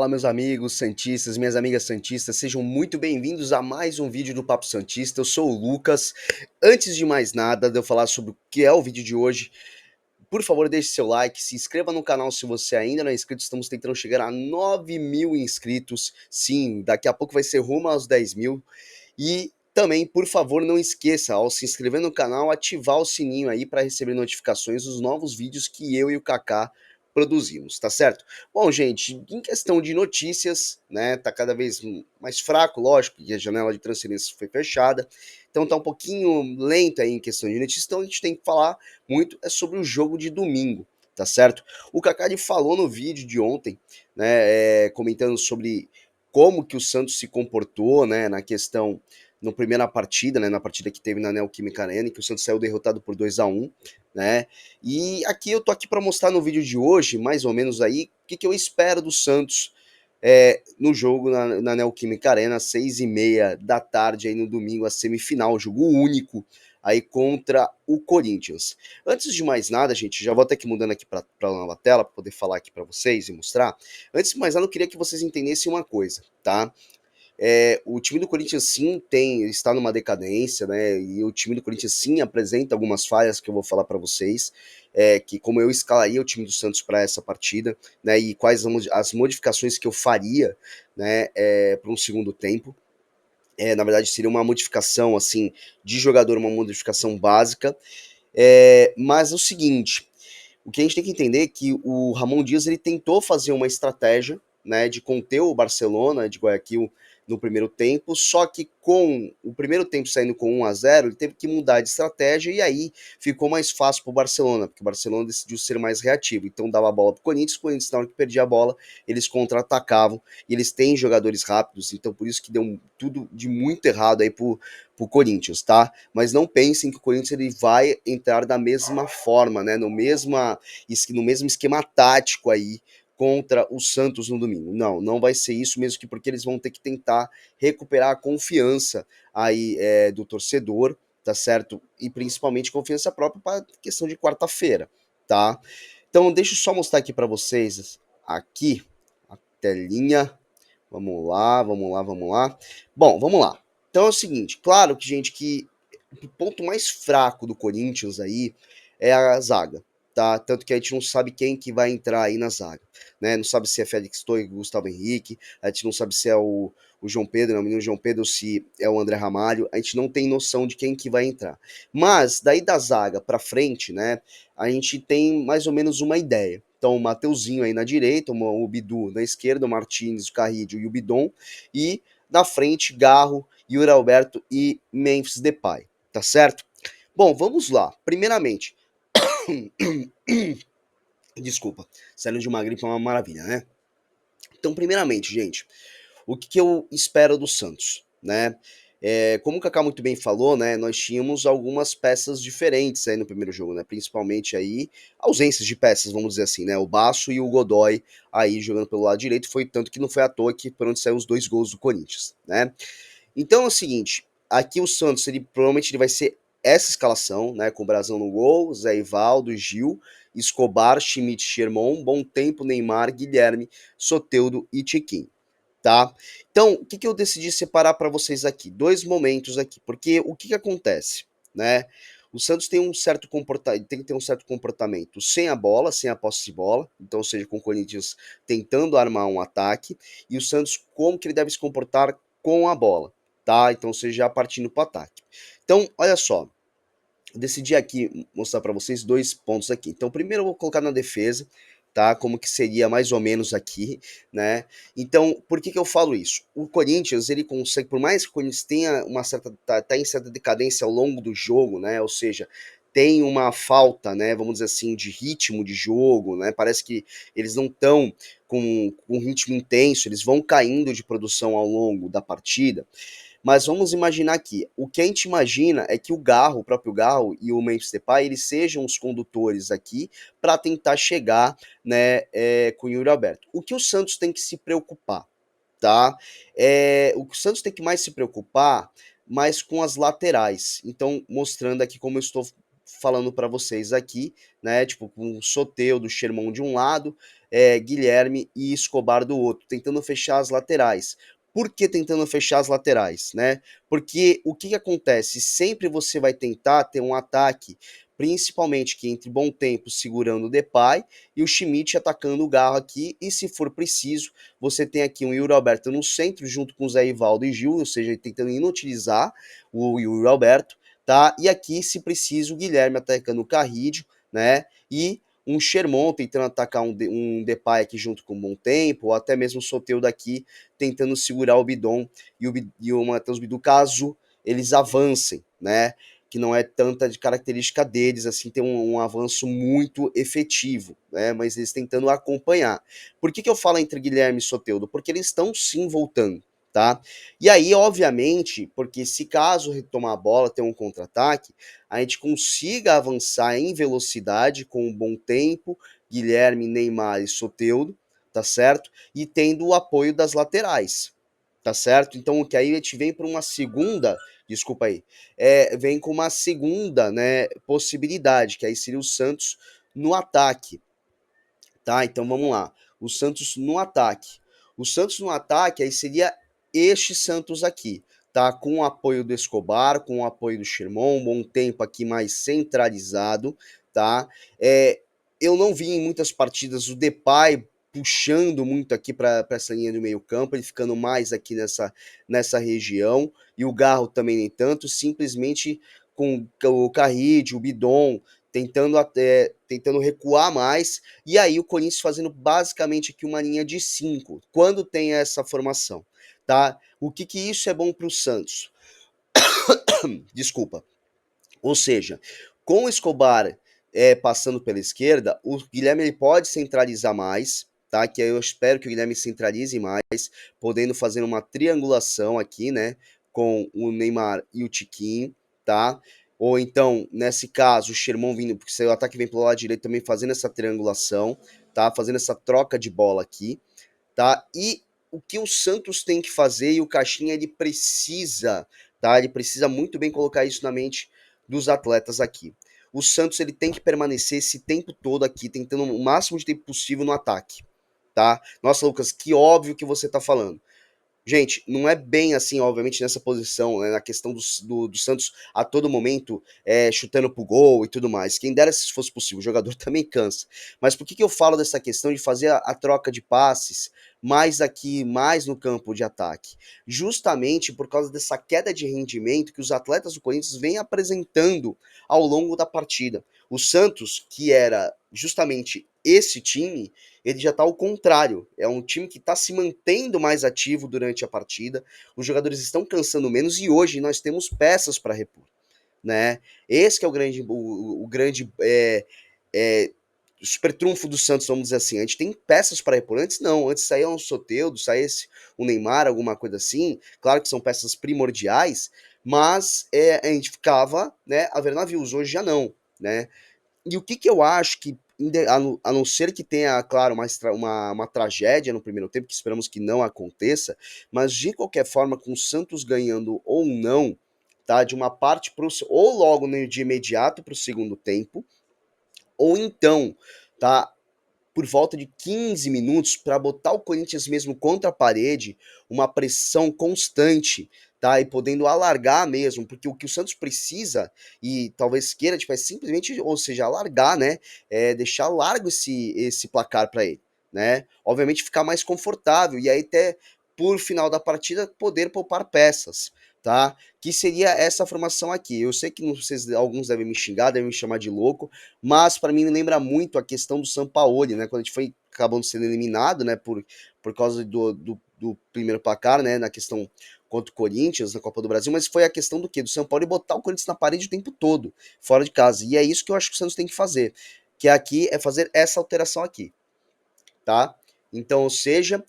Fala, meus amigos santistas, minhas amigas santistas, sejam muito bem-vindos a mais um vídeo do Papo Santista. Eu sou o Lucas. Antes de mais nada, de eu falar sobre o que é o vídeo de hoje, por favor, deixe seu like, se inscreva no canal se você ainda não é inscrito. Estamos tentando chegar a 9.000 inscritos. Sim, daqui a pouco vai ser rumo aos 10.000. E também, por favor, não esqueça, ao se inscrever no canal, ativar o sininho aí para receber notificações dos novos vídeos que eu e o Kaká produzimos, tá certo? Bom, gente, em questão de notícias, né, tá cada vez mais fraco, lógico, porque a janela de transferência foi fechada, então tá um pouquinho lento aí em questão de notícias, então a gente tem que falar muito sobre o jogo de domingo, tá certo? O Kaká falou no vídeo de ontem, né, comentando sobre como que o Santos se comportou, né, na questão, na primeira partida, né, na partida que teve na Neoquímica Arena, que o Santos saiu derrotado por 2-1, né, e aqui eu tô aqui para mostrar no vídeo de hoje, mais ou menos aí, o que eu espero do Santos no jogo na Neoquímica Arena, às 6h30 da tarde, aí no domingo, a semifinal, jogo único, aí contra o Corinthians. Antes de mais nada, gente, já vou até aqui mudando aqui para a nova tela, para poder falar aqui para vocês e mostrar. Antes de mais nada, eu queria que vocês entendessem uma coisa, tá? O time do Corinthians sim está numa decadência, né? E o time do Corinthians sim apresenta algumas falhas que eu vou falar para vocês, que como eu escalaria o time do Santos para essa partida, né? E quais as modificações que eu faria, né? Para um segundo tempo. Na verdade, seria uma modificação assim de jogador, uma modificação básica. Mas é o seguinte, o que a gente tem que entender é que o Ramon Dias ele tentou fazer uma estratégia, né, de conter o Barcelona de Guayaquil no primeiro tempo, só que com o primeiro tempo saindo com 1-0, ele teve que mudar de estratégia e aí ficou mais fácil para o Barcelona, porque o Barcelona decidiu ser mais reativo, então dava a bola para o Corinthians, na hora que perdia a bola, eles contra-atacavam, e eles têm jogadores rápidos, então por isso que deu tudo de muito errado aí pro Corinthians, tá? Mas não pensem que o Corinthians ele vai entrar da mesma forma, né? No mesmo esquema tático aí contra o Santos no domingo. Não, não vai ser isso mesmo, que porque eles vão ter que tentar recuperar a confiança aí do torcedor, tá certo? E principalmente confiança própria para questão de quarta-feira, tá? Então deixa eu só mostrar aqui para vocês aqui a telinha. Vamos lá, vamos lá, vamos lá. Bom, vamos lá. Então é o seguinte, claro que, gente, que o ponto mais fraco do Corinthians aí é a zaga, tá? Tanto que a gente não sabe quem que vai entrar aí na zaga, né? Não sabe se é Félix Torres, Gustavo Henrique, a gente não sabe se é o João Pedro, né? O menino João Pedro, se é o André Ramalho, a gente não tem noção de quem que vai entrar. Mas, daí da zaga pra frente, né, a gente tem mais ou menos uma ideia. Então, o Mateuzinho aí na direita, o Bidu na esquerda, o Martins, o Carrillo e o Bidon, e na frente, Garro, Yuri Alberto e Memphis Depay, tá certo? Bom, vamos lá. Primeiramente, desculpa, saindo de uma gripe é uma maravilha, né? Então, primeiramente, gente, o que eu espero do Santos, né? Como o Kaká muito bem falou, né? Nós tínhamos algumas peças diferentes aí no primeiro jogo, né? Principalmente aí ausências de peças, vamos dizer assim, né? O Baço e o Godoy aí jogando pelo lado direito, foi tanto que não foi à toa que por onde saiu os 2 gols do Corinthians, né? Então é o seguinte, aqui o Santos, ele provavelmente ele vai ser essa escalação, né, com o Brasão no gol, Zé Ivaldo, Gil, Escobar, Schmidt, Sherman, Bom Tempo, Neymar, Guilherme, Soteldo e Tiquinho, tá? Então, o que eu decidi separar para vocês aqui? 2 momentos aqui, porque o que acontece, né? O Santos tem um certo comportamento, tem que ter um certo comportamento sem a bola, sem a posse de bola, então, ou seja, com o Corinthians tentando armar um ataque, e o Santos como que ele deve se comportar com a bola, tá? Então, ou seja, já partindo para o ataque. Então, olha só, eu decidi aqui mostrar para vocês 2 pontos aqui. Então, primeiro eu vou colocar na defesa, tá? Como que seria mais ou menos aqui, né? Então, por que eu falo isso? O Corinthians, ele consegue, por mais que o Corinthians tenha uma certa, tá em certa decadência ao longo do jogo, né? Ou seja, tem uma falta, né? Vamos dizer assim, de ritmo de jogo, né? Parece que eles não estão com um ritmo intenso, eles vão caindo de produção ao longo da partida. Mas vamos imaginar aqui, o que a gente imagina é que o próprio Garro e o Memphis Depay, eles sejam os condutores aqui para tentar chegar, né, com o Yuri Alberto. O que o Santos tem que se preocupar, tá? O que o Santos tem que mais se preocupar, mais com as laterais. Então, mostrando aqui como eu estou falando para vocês aqui, né, tipo, com o Soteldo, do Sherman de um lado, Guilherme e Escobar do outro, tentando fechar as laterais. Por que tentando fechar as laterais, né? Porque o que, que acontece? Sempre você vai tentar ter um ataque, principalmente que entre bom tempo segurando o Depay e o Schmidt atacando o Garro aqui, e se for preciso, você tem aqui um Yuri Alberto no centro, junto com o Zé Ivaldo e Gil, ou seja, tentando inutilizar o Yuri Alberto, tá? E aqui, se preciso, o Guilherme atacando o Carrídio, né? E um Sherman tentando atacar um Depay aqui junto com o Bom Tempo, ou até mesmo o Soteldo daqui tentando segurar o Bidon e o Matheus Bidu, caso eles avancem, né? Que não é tanta de característica deles, assim, tem um avanço muito efetivo, né? Mas eles tentando acompanhar. Por que eu falo entre Guilherme e Soteldo? Porque eles estão sim voltando, tá? E aí, obviamente, porque se caso retomar a bola, ter um contra-ataque, a gente consiga avançar em velocidade com um Bom Tempo, Guilherme, Neymar e Soteldo, tá certo? E tendo o apoio das laterais, tá certo? Então, o que aí a gente vem para uma segunda, desculpa aí, vem com uma segunda, né, possibilidade, que aí seria o Santos no ataque, tá? Então vamos lá. O Santos no ataque. O Santos no ataque aí seria este Santos aqui, tá? Com o apoio do Escobar, com o apoio do Sherman, um bom tempo aqui mais centralizado, tá? Eu não vi em muitas partidas o Depay puxando muito aqui para essa linha do meio-campo, ele ficando mais aqui nessa região, e o Garro também nem tanto, simplesmente com o Carride, o Bidon, tentando recuar mais, e aí o Corinthians fazendo basicamente aqui uma linha de 5, quando tem essa formação, tá? O que que isso é bom para o Santos? Desculpa. Ou seja, com o Escobar passando pela esquerda, o Guilherme ele pode centralizar mais, tá? Que eu espero que o Guilherme centralize mais, podendo fazer uma triangulação aqui, né? Com o Neymar e o Tiquinho, tá? Ou então, nesse caso, o Sherman vindo, porque se o ataque vem pelo lado direito também fazendo essa triangulação, tá? Fazendo essa troca de bola aqui, tá? E o que o Santos tem que fazer e o Caixinha ele precisa, tá? Ele precisa muito bem colocar isso na mente dos atletas aqui. O Santos ele tem que permanecer esse tempo todo aqui, tentando o máximo de tempo possível no ataque, tá? Nossa, Lucas, que óbvio que você tá falando. Gente, não é bem assim, obviamente, nessa posição, né, na questão do Santos a todo momento chutando pro gol e tudo mais. Quem dera se fosse possível, o jogador também cansa. Mas por que, que eu falo dessa questão de fazer a troca de passes mais aqui, mais no campo de ataque? Justamente por causa dessa queda de rendimento que os atletas do Corinthians vêm apresentando ao longo da partida. O Santos, que era justamente esse time, ele já está ao contrário. É um time que está se mantendo mais ativo durante a partida. Os jogadores estão cansando menos e hoje nós temos peças para repor, né? Esse que é o grande super trunfo do Santos, vamos dizer assim. A gente tem peças para repor. Antes não, antes saía um Soteldo, saísse um Neymar, alguma coisa assim. Claro que são peças primordiais, mas a gente ficava, né, a ver navios. Hoje já não, né? E o que, que eu acho que, a não ser que tenha, claro, uma tragédia no primeiro tempo, que esperamos que não aconteça, mas de qualquer forma, com o Santos ganhando ou não, tá? De uma parte pro, ou logo de imediato para o segundo tempo, ou então, tá? Por volta de 15 minutos para botar o Corinthians mesmo contra a parede, uma pressão constante, tá? E podendo alargar mesmo, porque o que o Santos precisa e talvez queira, tipo, é simplesmente, ou seja, alargar, né? Deixar largo esse placar para ele, né? Obviamente ficar mais confortável e aí até por final da partida poder poupar peças, tá? Que seria essa formação aqui. Eu sei que vocês, alguns devem me xingar, devem me chamar de louco, mas para mim me lembra muito a questão do Sampaoli, né? Quando a gente foi acabando sendo eliminado, né? Por causa do primeiro placar, né? Na questão contra o Corinthians na Copa do Brasil, mas foi a questão do quê? Do São Paulo botar o Corinthians na parede o tempo todo, fora de casa. E é isso que eu acho que o Santos tem que fazer. Que aqui é fazer essa alteração aqui, tá? Então, ou seja,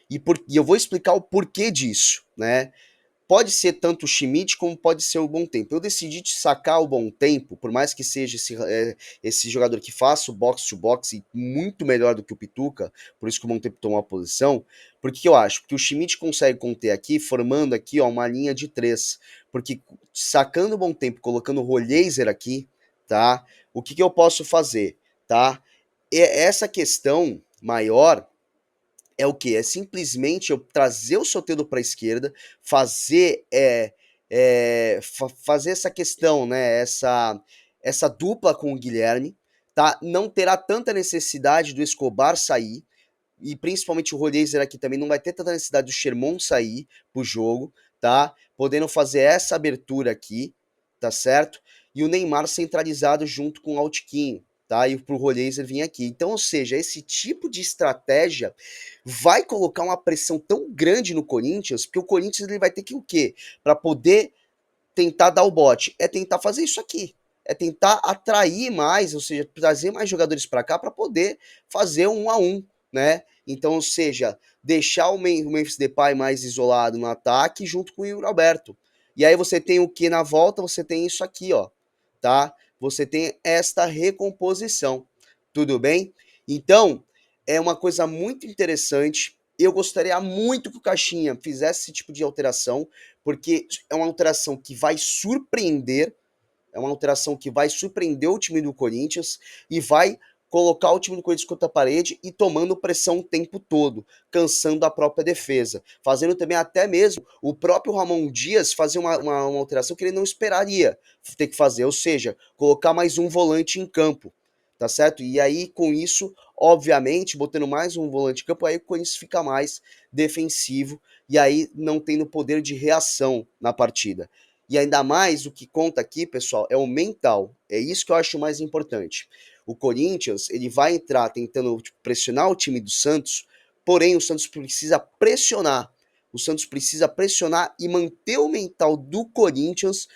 e eu vou explicar o porquê disso, né? Pode ser tanto o Schmidt como pode ser o Bom Tempo. Eu decidi de sacar o Bom Tempo, por mais que seja esse jogador que faça o box to box e muito melhor do que o Pituca, por isso que o Bom Tempo tomou a posição. Porque que eu acho? Porque o Schmidt consegue conter aqui, formando aqui ó, uma linha de 3. Porque sacando o Bom Tempo, colocando o Rolheiser aqui, tá? O que, que eu posso fazer, tá? Essa questão maior, é o que? É simplesmente eu trazer o Soteldo para a esquerda, fazer fazer essa questão, né? Essa dupla com o Guilherme, tá? Não terá tanta necessidade do Escobar sair, e principalmente o Rolheiser aqui também não vai ter tanta necessidade do Sherman sair pro jogo, tá? Podendo fazer essa abertura aqui, tá certo? E o Neymar centralizado junto com o Altiquinho, tá? E pro Rolheiser vir aqui. Então, ou seja, esse tipo de estratégia vai colocar uma pressão tão grande no Corinthians, porque o Corinthians ele vai ter que o quê? Para poder tentar dar o bote, é tentar fazer isso aqui. É tentar atrair mais, ou seja, trazer mais jogadores para cá para poder fazer um a um, né? Então, ou seja, deixar o Memphis Depay mais isolado no ataque junto com o Yuri Alberto. E aí você tem o que na volta? Você tem isso aqui, ó, tá? Você tem esta recomposição. Tudo bem? Então, é uma coisa muito interessante. Eu gostaria muito que o Caixinha fizesse esse tipo de alteração, porque é uma alteração que vai surpreender, é uma alteração que vai surpreender o time do Corinthians e vai colocar o time do Corinthians contra a parede e tomando pressão o tempo todo, cansando a própria defesa, fazendo também até mesmo o próprio Ramon Dias fazer uma alteração que ele não esperaria ter que fazer, ou seja, colocar mais um volante em campo, tá certo? E aí, com isso, obviamente, botando mais um volante em campo, aí o Corinthians fica mais defensivo e aí não tendo poder de reação na partida. E ainda mais o que conta aqui, pessoal, é o mental. É isso que eu acho mais importante. O Corinthians, ele vai entrar tentando pressionar o time do Santos, porém o Santos precisa pressionar. O Santos precisa pressionar e manter o mental do Corinthians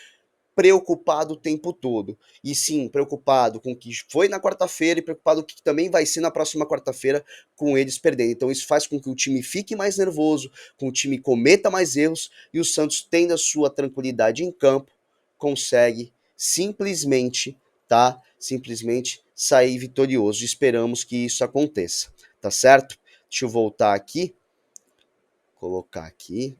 preocupado o tempo todo. E sim, preocupado com o que foi na quarta-feira e preocupado com o que também vai ser na próxima quarta-feira com eles perdendo. Então isso faz com que o time fique mais nervoso, com o time cometa mais erros e o Santos, tendo a sua tranquilidade em campo, consegue simplesmente, tá? Simplesmente sair vitorioso. Esperamos que isso aconteça, tá certo? Deixa eu voltar aqui, colocar aqui,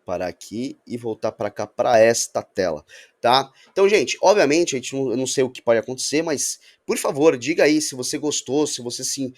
parar aqui e voltar para cá, para esta tela, tá? Então, gente, obviamente, eu não sei o que pode acontecer, mas, por favor, diga aí se você gostou, se você sim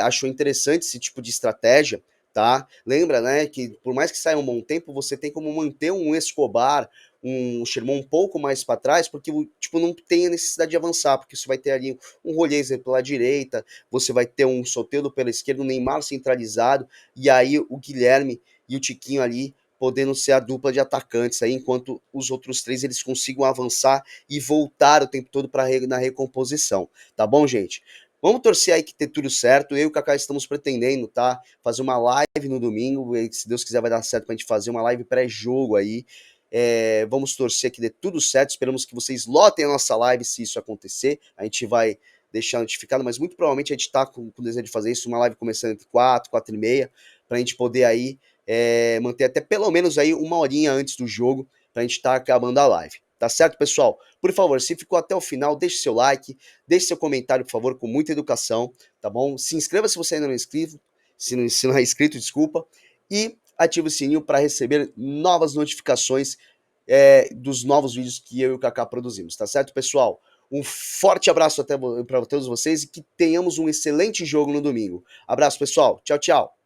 achou interessante esse tipo de estratégia, tá? Lembra, né, que por mais que saia um bom tempo, você tem como manter um Escobar, um Sherman um pouco mais para trás, porque tipo não tem a necessidade de avançar, porque você vai ter ali um Rolheiser pela direita, você vai ter um Soteldo pela esquerda, um Neymar centralizado, e aí o Guilherme e o Tiquinho ali podendo ser a dupla de atacantes aí, enquanto os outros três eles consigam avançar e voltar o tempo todo na recomposição, tá bom, gente? Vamos torcer aí que ter tudo certo. Eu e o Kaká estamos pretendendo, tá? Fazer uma live no domingo, e se Deus quiser vai dar certo pra gente fazer uma live pré-jogo aí. Vamos torcer que dê tudo certo. Esperamos que vocês lotem a nossa live se isso acontecer. A gente vai deixar notificado, mas muito provavelmente a gente tá com o desejo de fazer isso, uma live começando entre 4 e meia, pra gente poder aí manter até pelo menos aí uma horinha antes do jogo pra gente estar acabando a live. Tá certo, pessoal? Por favor, se ficou até o final, deixe seu like, deixe seu comentário, por favor, com muita educação, tá bom? Se inscreva se você ainda não é inscrito, se não é inscrito, desculpa, e ative o sininho para receber novas notificações dos novos vídeos que eu e o Kaká produzimos, tá certo, pessoal? Um forte abraço para todos vocês e que tenhamos um excelente jogo no domingo. Abraço, pessoal. Tchau, tchau.